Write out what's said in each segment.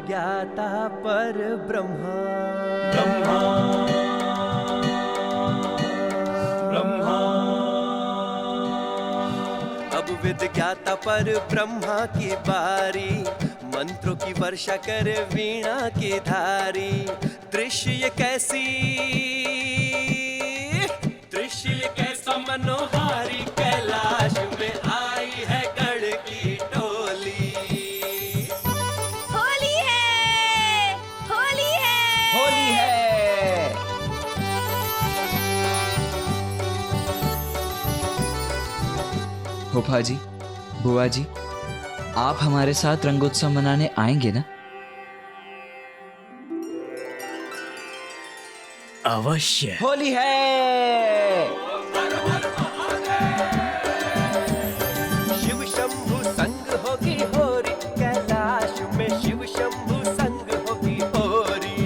ज्ञाता पर ब्रह्मा ब्रह्मा ब्रह्मा। अब विद ज्ञाता पर ब्रह्मा की बारी, मंत्रों की वर्षा कर वीणा की धारी। दृश्य ये कैसा मनोहारी, कैलाश में आई है गढ़ की टोली। होली है, होली है, होली है। फूफा जी, बुआ जी, आप हमारे साथ रंगोत्सव मनाने आएंगे ना? अवश्य। होली है। शिव शंभु संग होगी होरी, कैलाश में शिव शंभु संग होगी होरी।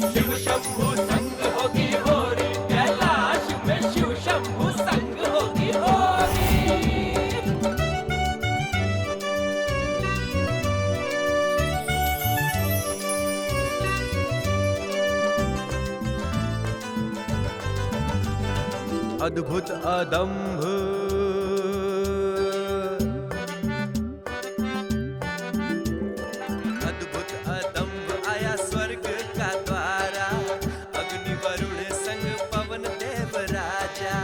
शिव शंभु संग होगी होरी, कैलाश में शिव शंभु संग होगी होरी। अद्भुत अदम्भ आया स्वर्ग का द्वारा, अग्नि वरुण संग पवन देव राजा।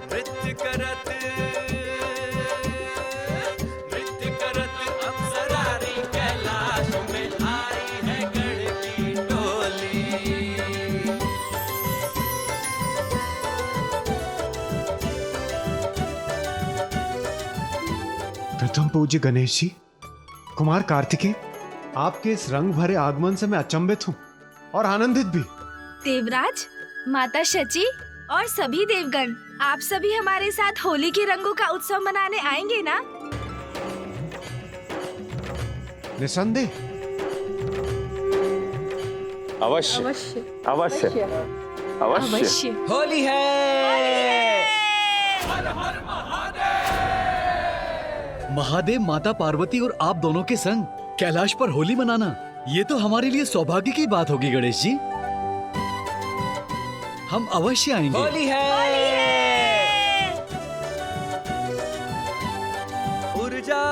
नृत्य करत अप्सरारी, कैलाश में आई है गण की टोली। प्रथम पूज्य गणेश जी, कुमार कार्तिकेय, आपके इस रंग भरे आगमन से मैं अचंभित हूँ और आनंदित भी। देवराज, माता शची और सभी देवगण, आप सभी हमारे साथ होली के रंगों का उत्सव मनाने आएंगे ना? निसंदेह। अवश्य अवश्य, अवश्य अवश्य। अवश्य। होली है। महादेव, माता पार्वती और आप दोनों के संग कैलाश पर होली मनाना, ये तो हमारे लिए सौभाग्य की बात होगी गणेश जी। हम अवश्य आएंगे। होली है। ऊर्जा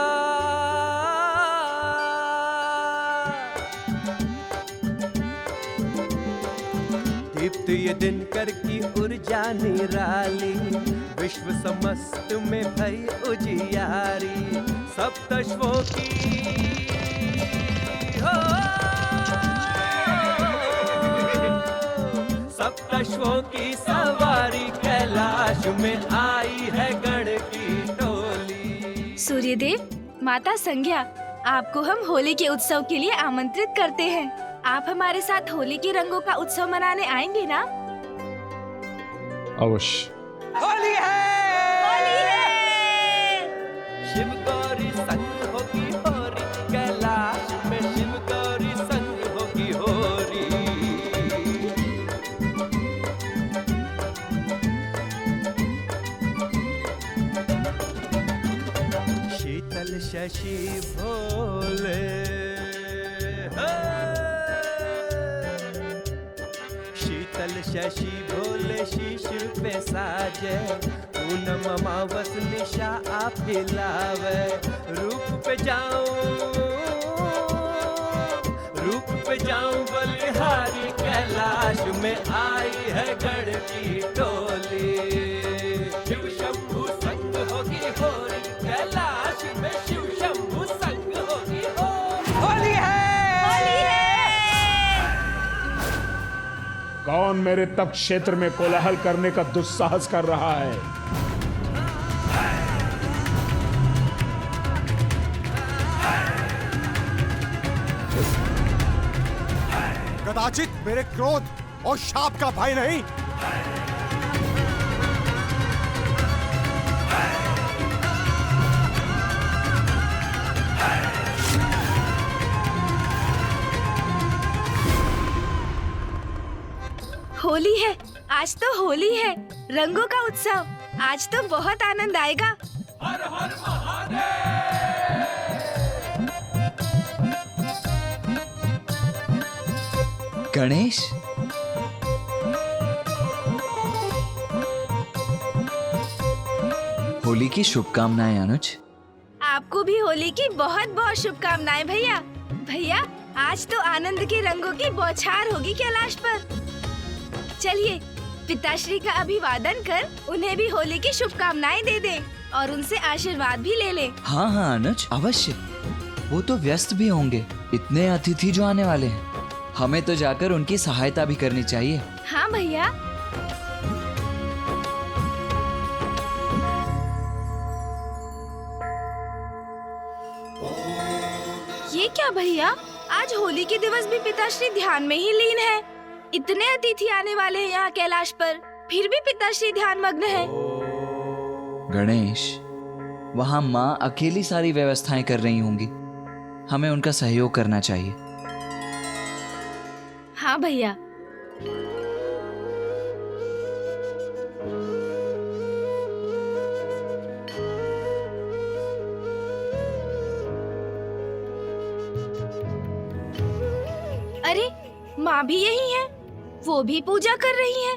दीप्त ये दिन कर की ऊर्जा निराली, विश्व समस्त में भई उजियारी। सप्तश्वों की हो, सप्तश्वों की सवारी, कैलाश में आई है गण की टोली। सूर्यदेव, माता संज्ञा, आपको हम होली के उत्सव के लिए आमंत्रित करते हैं। आप हमारे साथ होली के रंगों का उत्सव मनाने आएंगे ना? अवश्य। होली है। होली है। शिव गौरी संग होगी होरी, कैलाश में शिव गौरी संग होगी होरी। शीतल शशि भोले, शीतल शशि भोले शीश पे साजे। पूनम अमावस निशा आप हिलावे, रूप पे जाऊं बलिहारी, कैलाश में आई है गण की टोली। शिव शंभु संग होगी होरी, कैलाश में शिव शंभु संग होगी होरी। होली है। होली है। कौन मेरे तप क्षेत्र में कोलाहल करने का दुस्साहस कर रहा है? कदाचित मेरे क्रोध और शाप का भय नहीं, होली है, आज तो होली है, रंगों का उत्सव। आज तो बहुत आनंद आएगा। हर हर महादेव। गणेश, होली की शुभकामनाएं अनुज। आपको भी होली की बहुत बहुत शुभकामनाएं भैया। भैया आज तो आनंद के रंगों की बौछार होगी कैलाश पर। चलिए पिताश्री का अभिवादन कर उन्हें भी होली की शुभकामनाएं दे दे और उनसे आशीर्वाद भी ले ले। हाँ हाँ अनुज, अवश्य। वो तो व्यस्त भी होंगे, इतने अतिथि जो आने वाले हैं। हमें तो जाकर उनकी सहायता भी करनी चाहिए। हाँ भैया। ये क्या भैया, आज होली के दिवस भी पिताश्री ध्यान में ही लीन है। इतने अतिथि आने वाले हैं यहाँ कैलाश पर, फिर भी पिताश्री ध्यान मग्न है। गणेश, वहाँ माँ अकेली सारी व्यवस्थाएं कर रही होंगी, हमें उनका सहयोग करना चाहिए। हाँ भैया। अरे माँ भी यही है, वो भी पूजा कर रही है।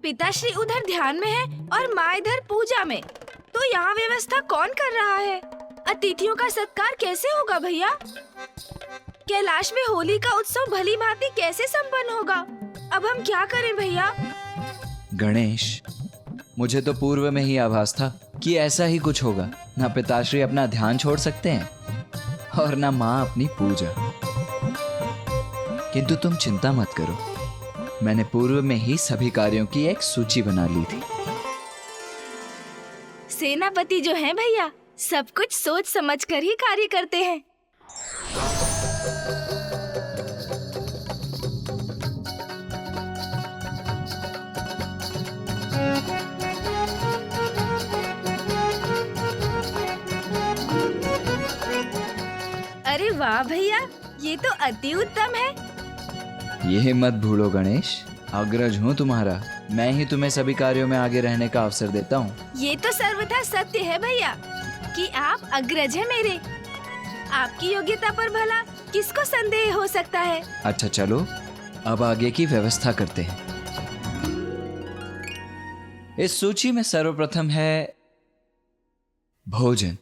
पिताश्री उधर ध्यान में है और माँ इधर पूजा में, तो यहाँ व्यवस्था कौन कर रहा है? अतिथियों का सत्कार कैसे होगा भैया? कैलाश में होली का उत्सव भली भांति कैसे संपन्न होगा? अब हम क्या करें भैया? गणेश, मुझे तो पूर्व में ही आभास था कि ऐसा ही कुछ होगा। ना पिताश्री अपना ध्यान छोड़ सकते हैं और ना माँ अपनी पूजा। किंतु तुम चिंता मत करो, मैंने पूर्व में ही सभी कार्यों की एक सूची बना ली थी। सेनापति जो हैं भैया, सब कुछ सोच समझ कर ही कार्य करते हैं। अरे वाह भैया, ये तो अति उत्तम है। ये मत भूलो गणेश, अग्रज हूँ तुम्हारा, मैं ही तुम्हें सभी कार्यों में आगे रहने का अवसर देता हूँ। ये तो सर्वथा सत्य है भैया कि आप अग्रज हैं मेरे। आपकी योग्यता पर भला किसको संदेह हो सकता है? अच्छा चलो, अब आगे की व्यवस्था करते हैं। इस सूची में सर्वप्रथम है भोजन।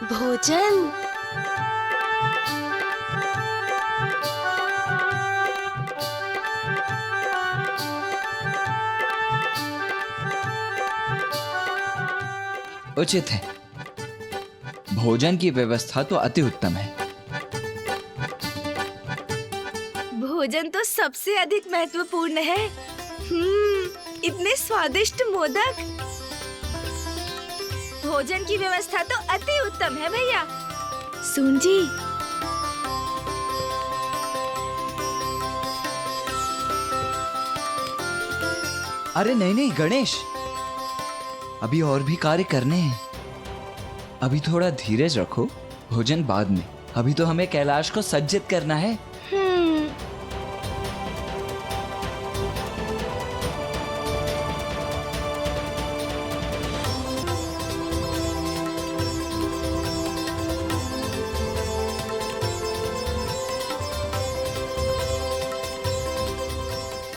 भोजन। उचित है, भोजन की व्यवस्था तो अति उत्तम है। भोजन तो सबसे अधिक महत्वपूर्ण है। इतने स्वादिष्ट मोदक। भोजन की व्यवस्था तो अति उत्तम है भैया। सुन जी, अरे नहीं नहीं गणेश, अभी और भी कार्य करने हैं। अभी थोड़ा धीरज रखो, भोजन बाद में। अभी तो हमें कैलाश को सज्जित करना है।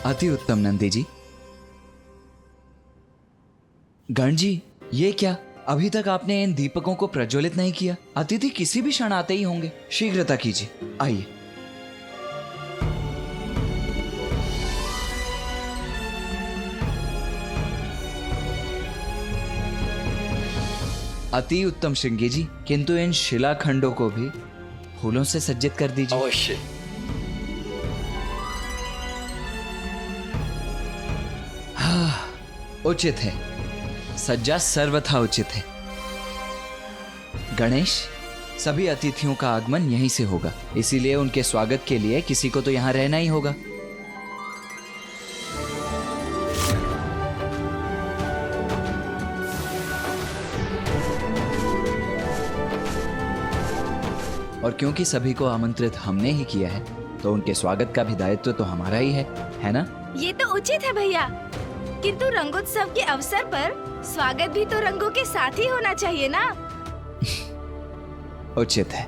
अति उत्तम नंदी जी। गण जी, ये क्या, अभी तक आपने इन दीपकों को प्रज्वलित नहीं किया? अतिथि किसी भी क्षण आते ही होंगे, शीघ्रता कीजिए। आइए। अति उत्तम श्रृंगी जी, किंतु इन शिलाखंडों को भी फूलों से सज्जित कर दीजिए। अवश्य। उचित है, सज्जा सर्वथा उचित है। गणेश, सभी अतिथियों का आगमन यहीं से होगा, इसीलिए उनके स्वागत के लिए किसी को तो यहाँ रहना ही होगा। और क्योंकि सभी को आमंत्रित हमने ही किया है तो उनके स्वागत का भी दायित्व तो हमारा ही है ना? ये तो उचित है भैया, किंतु रंगोत्सव के अवसर पर स्वागत भी तो रंगों के साथ ही होना चाहिए ना। उचित है।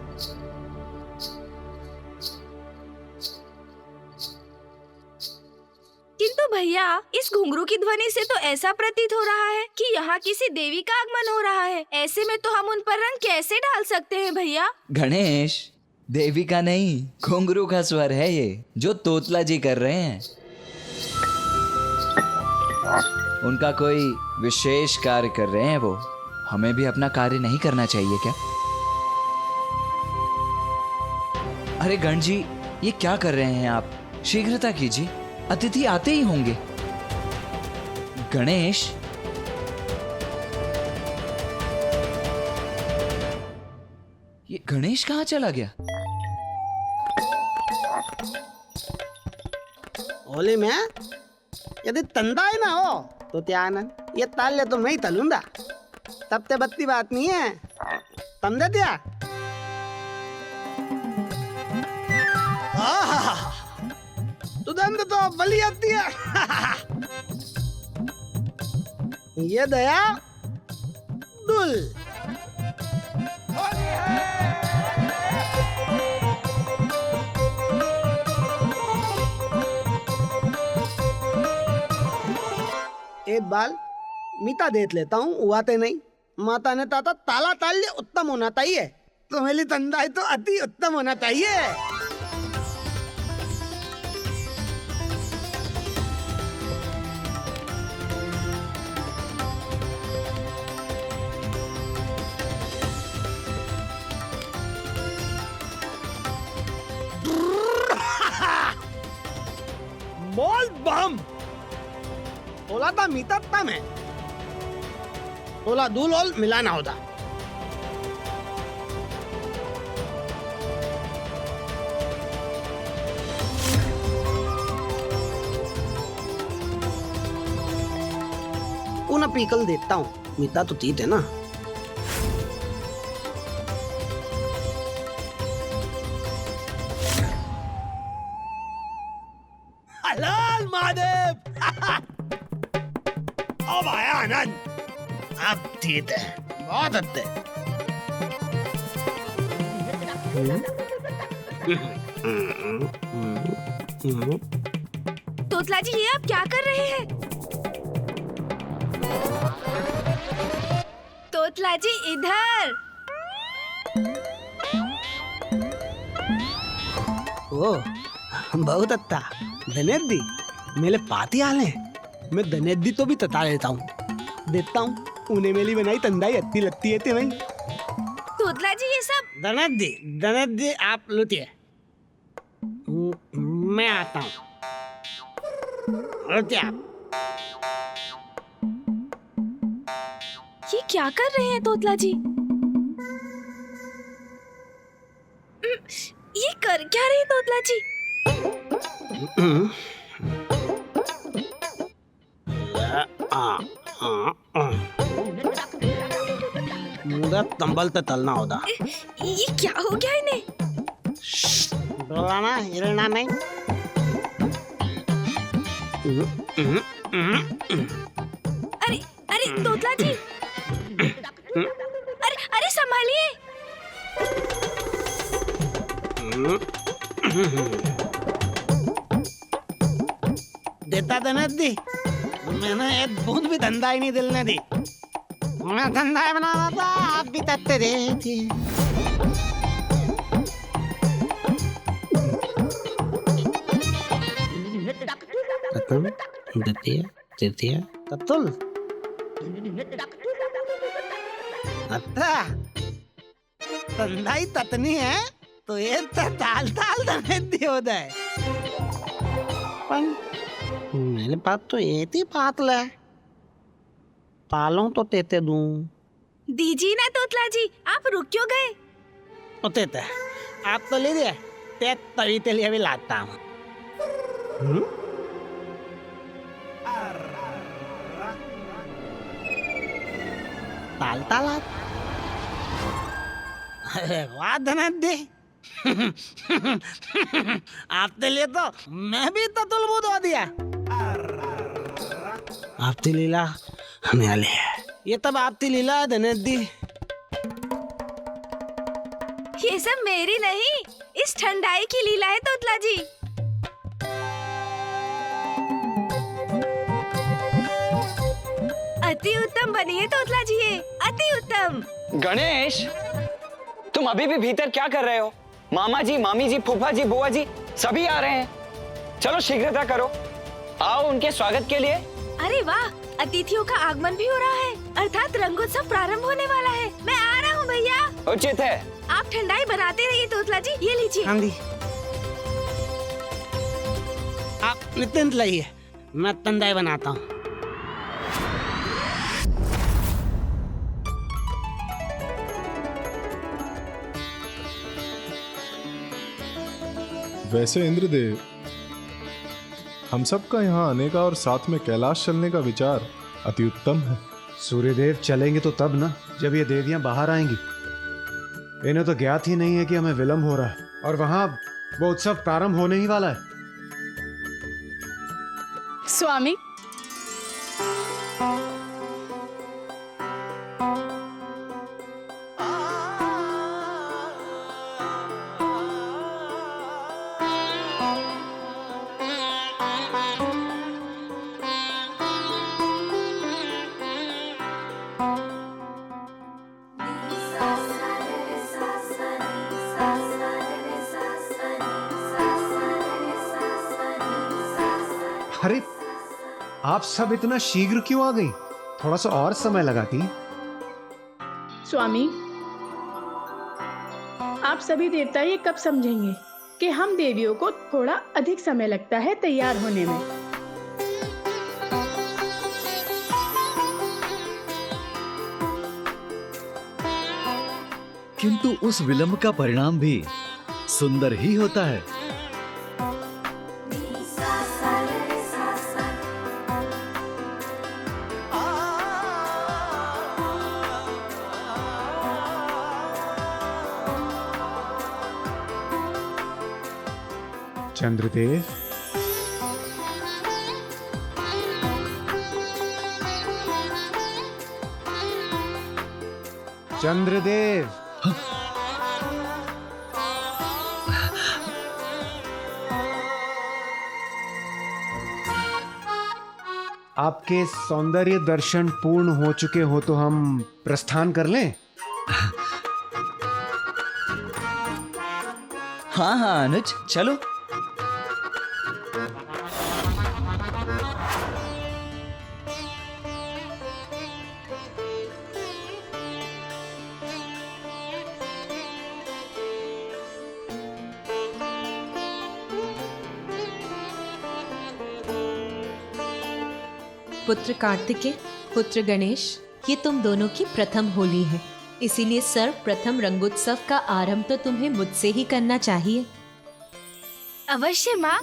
किंतु भैया, इस घुंघरू की ध्वनि से तो ऐसा प्रतीत हो रहा है कि यहाँ किसी देवी का आगमन हो रहा है। ऐसे में तो हम उन पर रंग कैसे डाल सकते हैं भैया? गणेश, देवी का नहीं, घुंघरू का स्वर है ये, जो तोतला जी कर रहे हैं। उनका कोई विशेष कार्य कर रहे हैं वो। हमें भी अपना कार्य नहीं करना चाहिए क्या? अरे गण जी, ये क्या कर रहे हैं आप? शीघ्रता कीजिए, अतिथि आते ही होंगे। गणेश, ये गणेश कहाँ चला गया? होली में यदि तंदा ही ना हो तो क्या आनंद, ये ताल्य तो मैं ही तलूंगा, तब ते बत्ती बात नहीं है। तम दे दिया। तुदंत तो बली आती है। ये दया दुल। एक बाल मीता देख लेता हूँ, उआते नहीं। माता ने ताता ताला ताल्य उत्तम होना चाहिए, तो मेरी तंदाई तो अति उत्तम होना चाहिए। बोल बम। ओला था मीता तम है, ओला दूल ओल मिलाना होता। उन्हें पीकल देता हूँ, मीता तो तीत है ना। हलाल महादेव। अब आया आनंद, अब ठीक है, बहुत अच्छे। तोतला जी, ये आप क्या कर रहे हैं? तोतला जी इधर। ओ बहुत अच्छा। धनेश दी मेरे पाती आले, मैं धनेश दी तो भी तता लेता हूँ, देता हूँ उन्हें मेरी बनाई तंदाई अत्ती लगती है नहीं। तोतला जी, ये सब धनेश दी आप लुटिए, मैं आता हूँ। लुटिए आप। ये क्या कर रहे हैं तोतला जी? ये कर क्या रहे हैं तोतला जी? मुझे तंबल ते तलना होता। ये क्या हो गया इन्हें? डोलाना हिलना नहीं। अरे अरे तोतला जी, अरे अरे संभालिए। देता धनेश दी, मैंने एक बूंद भी धंधा ही नहीं दिलने दी। मैं धंधा बनाना था, आप भी तत्ते दे थी। तत्तुल। अच्छा, धंधा ही ततनी है तो ये ताल ताल धनेश दी होता है। मेरे पास तो ये थी पातल है, तालों तो तेते दूं। दीजिए ना तोतला जी, आप रुक क्यों गए? ओ तेते, आप तो ले दिए, ते तभी ते लिए भी लाता हूँ। ताल ताल। अरे वाह धनेश दी, आपके लिए तो मैं भी ततुल हो दिया। आपकी लीला हमें आली है। ये तब आपकी लीला है धनेदी। ये सब मेरी नहीं, इस ठंडाई की लीला है तोतला जी। अति उत्तम बनी है तोतला जी, ये अति उत्तम। गणेश, तुम अभी भी भीतर क्या कर रहे हो? मामा जी, मामी जी, फूफा जी, बुआ जी सभी आ रहे हैं। चलो शीघ्रता करो, आओ उनके स्वागत के लिए। अरे वाह, अतिथियों का आगमन भी हो रहा है, अर्थात रंगोत्सव प्रारंभ होने वाला है। मैं आ रहा हूँ भैया। उचित है। आप ठंडाई बनाते रहिए तोतला जी, ये लीजिए। हाँ जी, आप नित्य लाइए, मैं तंदाई बनाता हूँ। वैसे इंद्रदेव, हम सबका यहाँ आने का और साथ में कैलाश चलने का विचार अति उत्तम है। सूर्यदेव चलेंगे तो तब ना, जब ये देवियां बाहर आएंगी। इन्हें तो ज्ञात ही नहीं है कि हमें विलंब हो रहा है और वहां वो उत्सव प्रारंभ होने ही वाला है। स्वामी, अरे आप सब इतना शीघ्र क्यों आ गई? थोड़ा सा और समय लगाती। स्वामी, आप सभी देवता ये कब समझेंगे कि हम देवियों को थोड़ा अधिक समय लगता है तैयार होने में। किंतु उस विलंब का परिणाम भी सुंदर ही होता है। चंद्रदेव, चंद्रदेव, आपके सौंदर्य दर्शन पूर्ण हो चुके हो तो हम प्रस्थान कर लें? हाँ हाँ अनुज, चलो। पुत्र कार्तिकेय, पुत्र गणेश, ये तुम दोनों की प्रथम होली है, इसीलिए सर्वप्रथम रंगोत्सव का आरंभ तो तुम्हें मुझसे ही करना चाहिए। अवश्य माँ।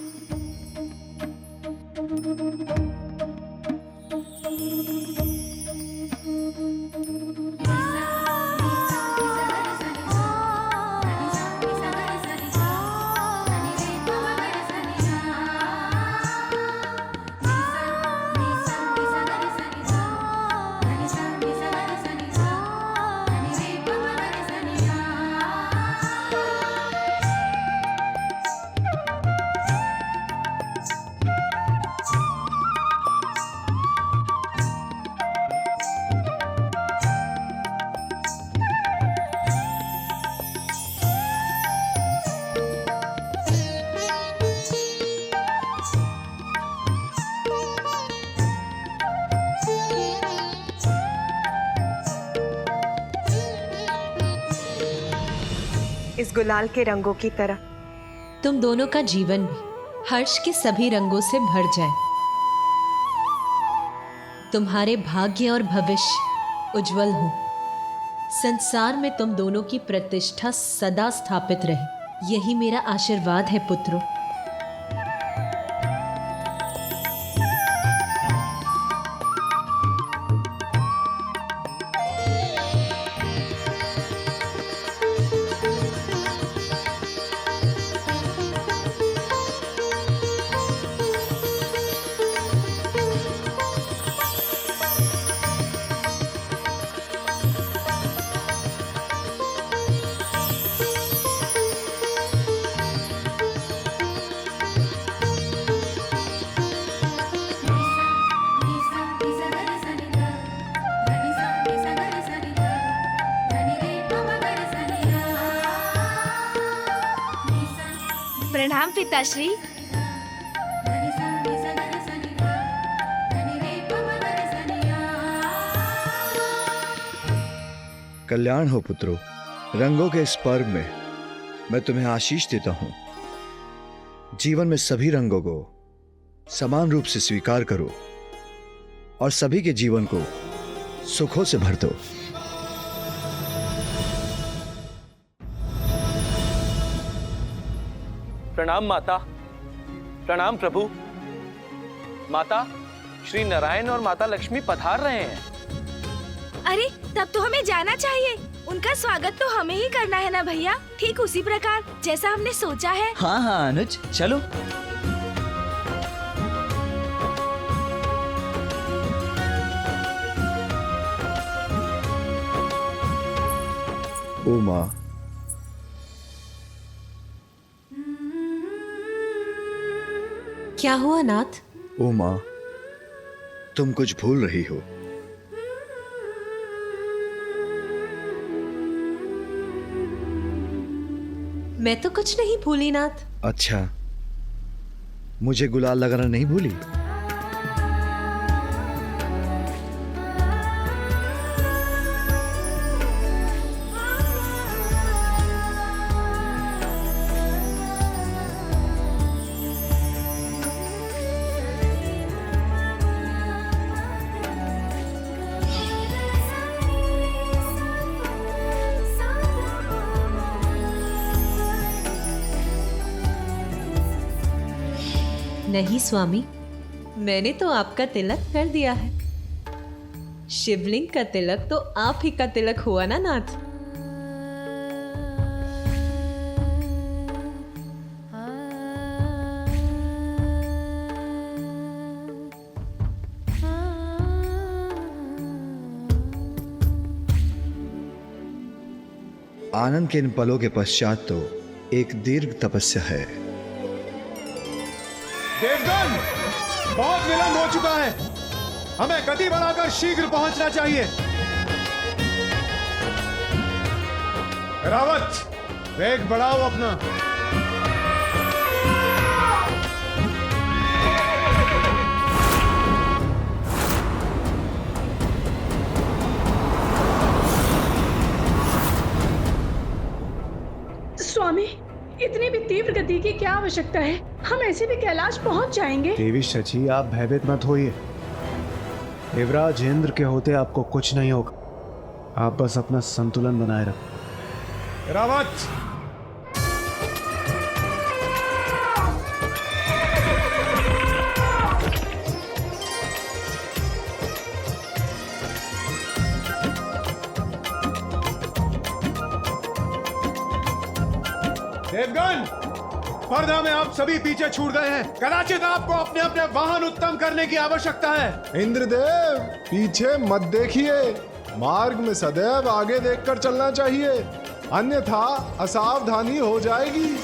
इस गुलाल के रंगों की तरह तुम दोनों का जीवन भी हर्ष के सभी रंगों से भर जाए। तुम्हारे भाग्य और भविष्य उज्जवल हो। संसार में तुम दोनों की प्रतिष्ठा सदा स्थापित रहे, यही मेरा आशीर्वाद है पुत्रों। प्रणाम पिताश्री। कल्याण हो पुत्रो। रंगों के इस पर्व में मैं तुम्हें आशीष देता हूं। जीवन में सभी रंगों को समान रूप से स्वीकार करो और सभी के जीवन को सुखों से भर दो। प्रणाम माता, प्रणाम प्रभु। माता, श्री नारायण और माता लक्ष्मी पधार रहे हैं। अरे तब तो हमें जाना चाहिए। उनका स्वागत तो हमें ही करना है ना भैया, ठीक उसी प्रकार जैसा हमने सोचा है। हाँ हाँ अनुज, चलो। ओ माँ, क्या हुआ नाथ? ओ माँ, तुम कुछ भूल रही हो। मैं तो कुछ नहीं भूली नाथ। अच्छा, मुझे गुलाल लगाना नहीं भूली? नहीं स्वामी, मैंने तो आपका तिलक कर दिया है। शिवलिंग का तिलक तो आप ही का तिलक हुआ ना नाथ। आनंद के इन पलों के पश्चात तो एक दीर्घ तपस्या है। देवगन, बहुत विलंब हो चुका है। हमें गति बढ़ाकर शीघ्र पहुंचना चाहिए। रावत, वेग बढ़ाओ अपना। स्वामी, इतनी भी तीव्र गति की क्या आवश्यकता है? हम ऐसे भी कैलाश पहुंच जाएंगे। देवी शची, आप भयभीत मत होइए। देवराज इंद्र के होते आपको कुछ नहीं होगा। आप बस अपना संतुलन बनाए रखो। रावत, देवगन, स्पर्धा में आप सभी पीछे छूट गए हैं। कदाचित आपको अपने अपने वाहन उत्तम करने की आवश्यकता है। इंद्रदेव, पीछे मत देखिए। मार्ग में सदैव आगे देखकर चलना चाहिए, अन्यथा असावधानी हो जाएगी।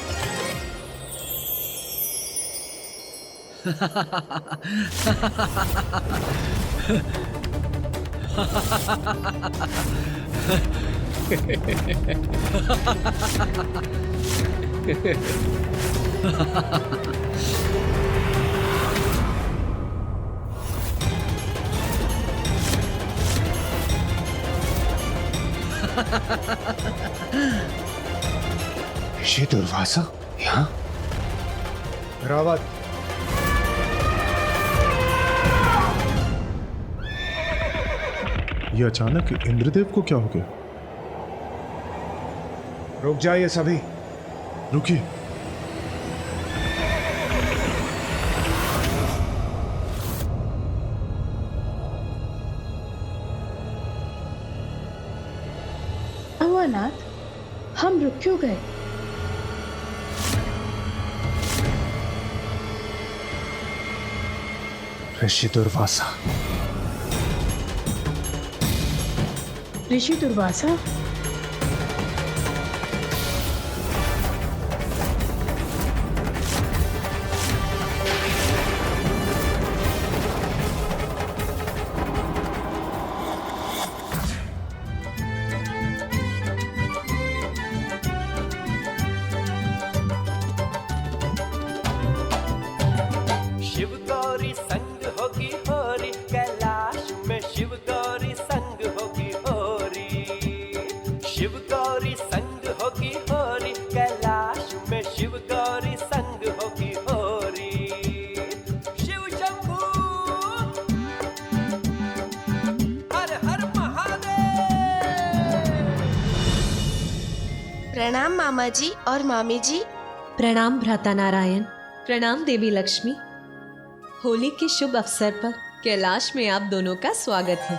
ऋषि दुर्वासा यहाँ? रावत, ये अचानक इंद्रदेव को क्या हो गया? रुक जाइए सभी। रुकिए। अवनाथ, हम रुक क्यों गए? ऋषि दुर्वासा। ऋषि दुर्वासा? शिव गौरी संग होगी होरी, कैलाश में शिव गौरी संग होगी होरी। शिव शंभू हर हर महादेव। प्रणाम मामा जी और मामी जी। प्रणाम भ्राता नारायण। प्रणाम देवी लक्ष्मी। होली के शुभ अवसर पर कैलाश में आप दोनों का स्वागत है।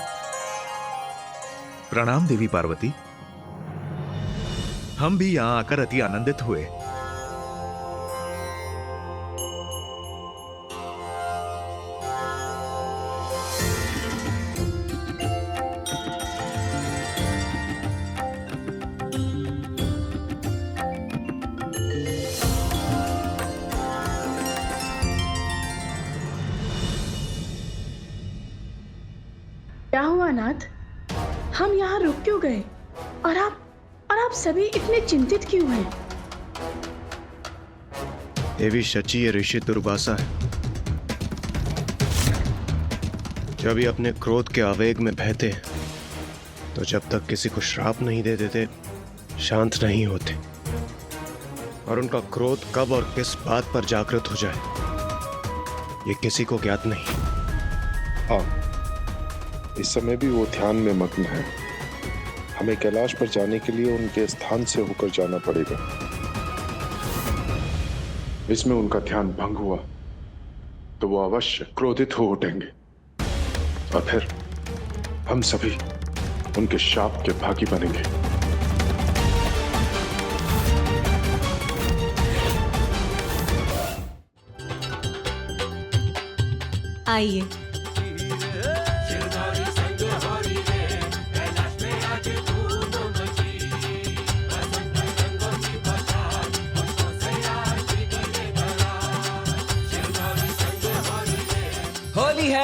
प्रणाम देवी पार्वती। हम भी यहाँ आकर अति आनंदित हुए। क्या हुआ नाथ, हम यहाँ रुक क्यों गए? और आप सभी इतने चिंतित क्यों हैं? देवी शची ये ऋषि दुर्वासा है। जब ये अपने क्रोध के आवेग में बहते हैं, तो जब तक किसी को श्राप नहीं दे देते शांत नहीं होते। और उनका क्रोध कब और किस बात पर जागृत हो जाए ये किसी को ज्ञात नहीं। हाँ, इस समय भी वो ध्यान में मग्न है। हमें कैलाश पर जाने के लिए उनके स्थान से होकर जाना पड़ेगा। इसमें उनका ध्यान भंग हुआ तो वो अवश्य क्रोधित हो उठेंगे और फिर हम सभी उनके शाप के भागी बनेंगे। आइए। होली है।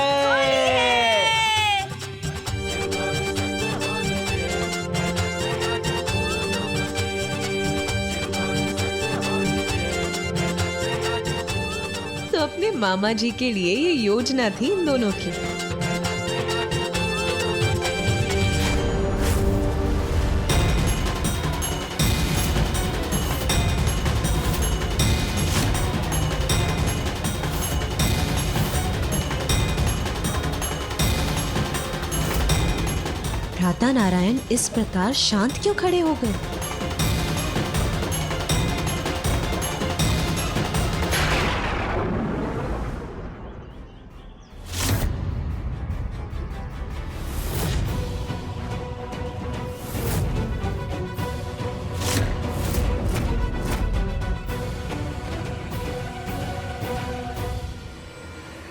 तो अपने मामा जी के लिए ये योजना थी इन दोनों की। भ्राता नारायण इस प्रकार शांत क्यों खड़े हो गए?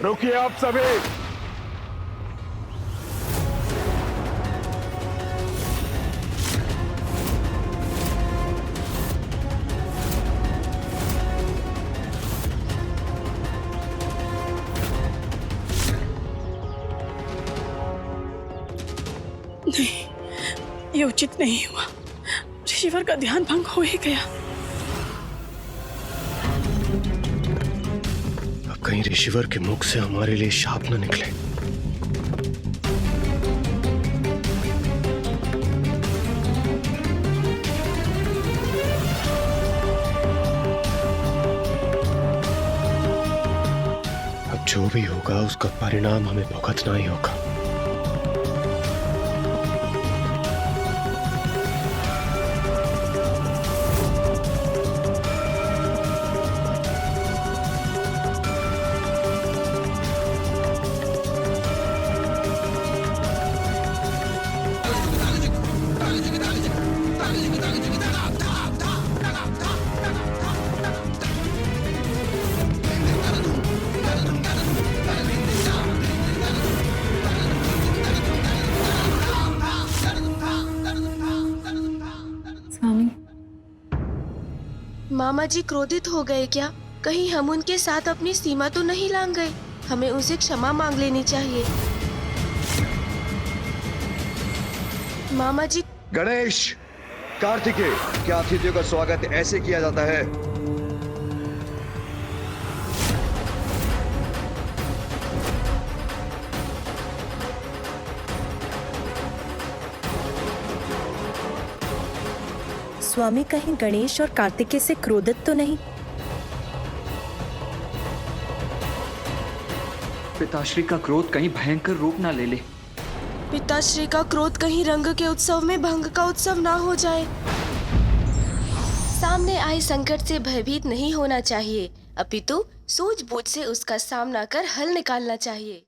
रुकिए आप सभी। ये उचित नहीं हुआ। ऋषिवर का ध्यान भंग हो ही गया। अब कहीं ऋषिवर के मुख से हमारे लिए शाप न निकले। अब जो भी होगा उसका परिणाम हमें भुगतना ही होगा। मामा जी क्रोधित हो गए क्या? कहीं हम उनके साथ अपनी सीमा तो नहीं लांघ गए? हमें उनसे क्षमा मांग लेनी चाहिए। मामा जी। गणेश, कार्तिकेय, क्या अतिथियों का स्वागत ऐसे किया जाता है? स्वामी कहीं गणेश और कार्तिकेय से क्रोधित तो नहीं? पिताश्री का क्रोध कहीं भयंकर रूप ना ले ले। पिताश्री का क्रोध कहीं रंग के उत्सव में भंग का उत्सव ना हो जाए। सामने आए संकट से भयभीत नहीं होना चाहिए, अपितु सूझबूझ से उसका सामना कर हल निकालना चाहिए।